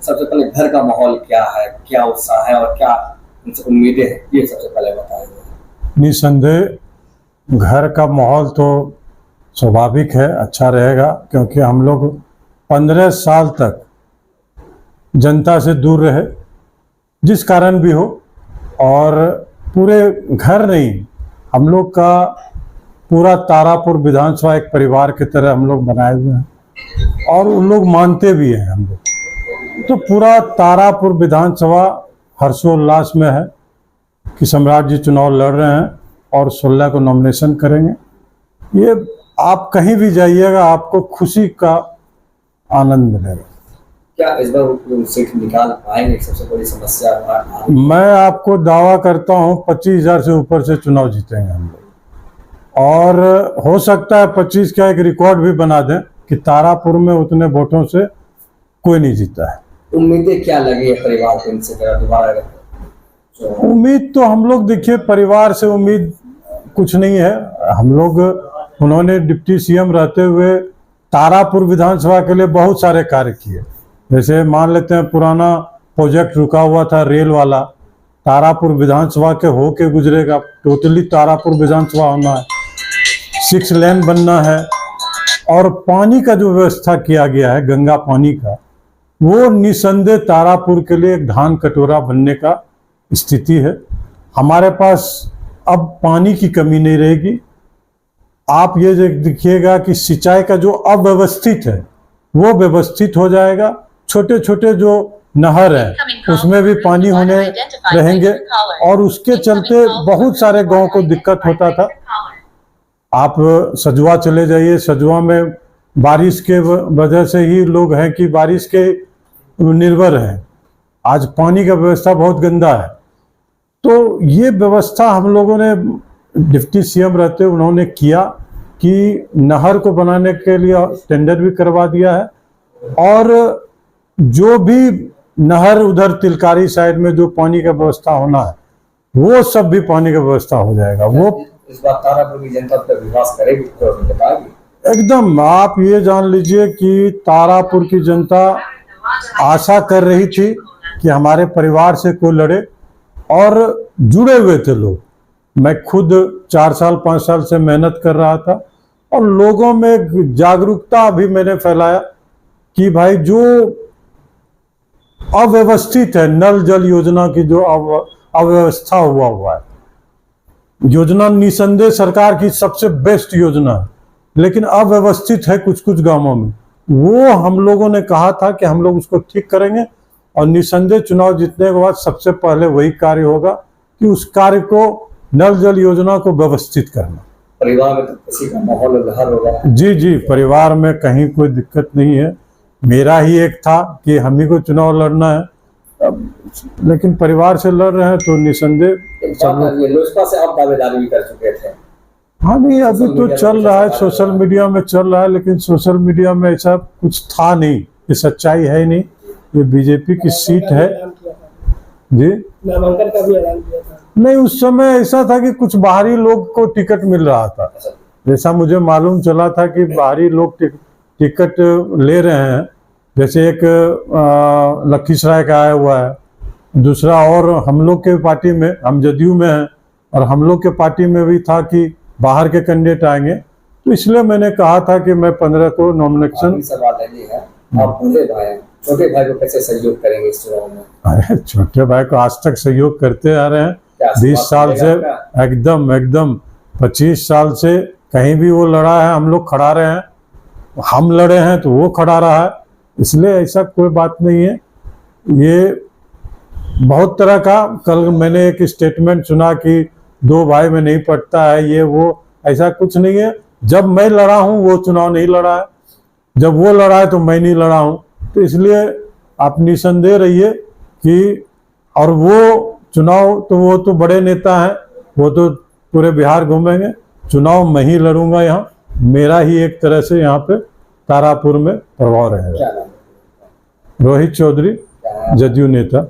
सबसे पहले घर का माहौल क्या है, क्या उत्साह है और क्या उनसे उम्मीदें हैं, ये सबसे पहले बताइए। निसंदेह घर का माहौल तो स्वाभाविक है, अच्छा रहेगा, क्योंकि हम लोग 15 साल तक जनता से दूर रहे, जिस कारण भी हो, और पूरे घर नहीं, हम लोग का पूरा तारापुर विधानसभा एक परिवार की तरह हम लोग बनाए हुए हैं और उन लोग मानते भी हैं हम लोग। तो पूरा तारापुर विधानसभा हर्षोल्लास में है कि सम्राट जी चुनाव लड़ रहे हैं और 16 को नॉमिनेशन करेंगे। ये आप कहीं भी जाइएगा आपको खुशी का आनंद मिलेगा। क्या इस बार सीट निकाल पाएंगे? सबसे बड़ी समस्या मैं आपको दावा करता हूं 25,000 से ऊपर से चुनाव जीतेंगे हम लोग, और हो सकता है 25 का एक रिकॉर्ड भी बना दें कि तारापुर में उतने वोटों से कोई नहीं जीता है। उम्मीदें क्या लगी है परिवार को इनसे दोबारा? उम्मीद तो हम लोग, देखिए, परिवार से उम्मीद कुछ नहीं है। हम लोग, उन्होंने डिप्टी सीएम रहते हुए तारापुर विधानसभा के लिए बहुत सारे कार्य किए। जैसे मान लेते हैं पुराना प्रोजेक्ट रुका हुआ था रेल वाला, तारापुर विधानसभा के हो के गुजरेगा, टोटली तारापुर विधानसभा होना है, 6 लेन बनना है, और पानी का जो व्यवस्था किया गया है गंगा पानी का, वो निसंदेह तारापुर के लिए एक धान कटोरा बनने का स्थिति है। हमारे पास अब पानी की कमी नहीं रहेगी। आप ये देखिएगा कि सिंचाई का जो अव्यवस्थित है वो व्यवस्थित हो जाएगा। छोटे छोटे जो नहर है उसमें भी पानी होने रहेंगे, और उसके चलते बहुत सारे गांव को दिक्कत होता था। आप सजुआ चले जाइए, सजुआ में बारिश के वजह से ही लोग हैं कि बारिश के निर्भर हैं, आज पानी का व्यवस्था बहुत गंदा है। तो ये व्यवस्था हम लोगों ने डिप्टी सीएम रहते उन्होंने किया कि नहर को बनाने के लिए टेंडर भी करवा दिया है, और जो भी नहर उधर तिलकारी साइड में जो पानी का व्यवस्था होना है वो सब भी पानी का व्यवस्था हो जाएगा। वो इस बार तारापुर की जनता पर विश्वास करेगी तो बताएगी एकदम। आप ये जान लीजिए कि तारापुर की जनता आशा कर रही थी कि हमारे परिवार से कोई लड़े, और जुड़े हुए थे लोग। मैं खुद 4 साल 5 साल से मेहनत कर रहा था, और लोगों में जागरूकता भी मैंने फैलाया कि भाई जो अव्यवस्थित है, नल जल योजना की जो अव्यवस्था हुआ है, योजना निसंदेह सरकार की सबसे बेस्ट योजना है, लेकिन अव्यवस्थित है कुछ कुछ गांवों में। वो हम लोगों ने कहा था कि हम लोग उसको ठीक करेंगे, और निसंदेह चुनाव जीतने के बाद सबसे पहले वही कार्य होगा कि उस कार्य को, नल जल योजना को व्यवस्थित करना। परिवार में तो किसी का माहौल उधार होगा? जी जी, परिवार में कहीं कोई दिक्कत नहीं है। मेरा ही एक था कि हम ही को चुनाव लड़ना है, लेकिन परिवार से लड़ रहे हैं तो निसंदेह लोजपा से आप दावेदारी भी कर चुके थे। हाँ, नहीं, अभी तो चल रहा है, सोशल मीडिया में चल रहा है, लेकिन सोशल मीडिया में ऐसा कुछ था नहीं, ये सच्चाई है ही नहीं। ये बीजेपी की सीट है जी। नामांकन का भी ऐलान किया था? नहीं, उस समय ऐसा था कि कुछ बाहरी लोग को टिकट मिल रहा था, जैसा मुझे मालूम चला था कि बाहरी लोग टिकट ले रहे हैं। जैसे एक लखीसराय का आया हुआ है, दूसरा, और हम लोग के पार्टी में, हम जदयू में हैं, और हम लोग के पार्टी में भी था कि बाहर के कैंडिडेट आएंगे, तो इसलिए मैंने कहा था कि मैं 15 को नॉमिनेशन। सवाल है, आप बड़े भाई, छोटे भाई को कैसे सहयोग करेंगे इस चुनाव में? अरे, छोटे भाई को आज तक सहयोग करते आ रहे हैं 20 साल से, एकदम 25 साल से। कहीं भी वो लड़ा है हम लोग खड़ा रहे हैं, हम लड़े हैं तो वो खड़ा रहा है, इसलिए ऐसा कोई बात नहीं है। ये बहुत तरह का, कल मैंने एक स्टेटमेंट सुना कि 2 भाई में नहीं पड़ता है, ये वो, ऐसा कुछ नहीं है। जब मैं लड़ा हूं वो चुनाव नहीं लड़ा है, जब वो लड़ा है तो मैं नहीं लड़ा हूं, तो इसलिए आप निसंदेह रहिए कि, और वो चुनाव तो वो तो बड़े नेता हैं, वो तो पूरे बिहार घूमेंगे, चुनाव मैं ही लड़ूंगा। यहाँ मेरा ही एक तरह से यहाँ पे तारापुर में प्रभाव रहेगा। क्या नाम? रोहित चौधरी, जदयू नेता।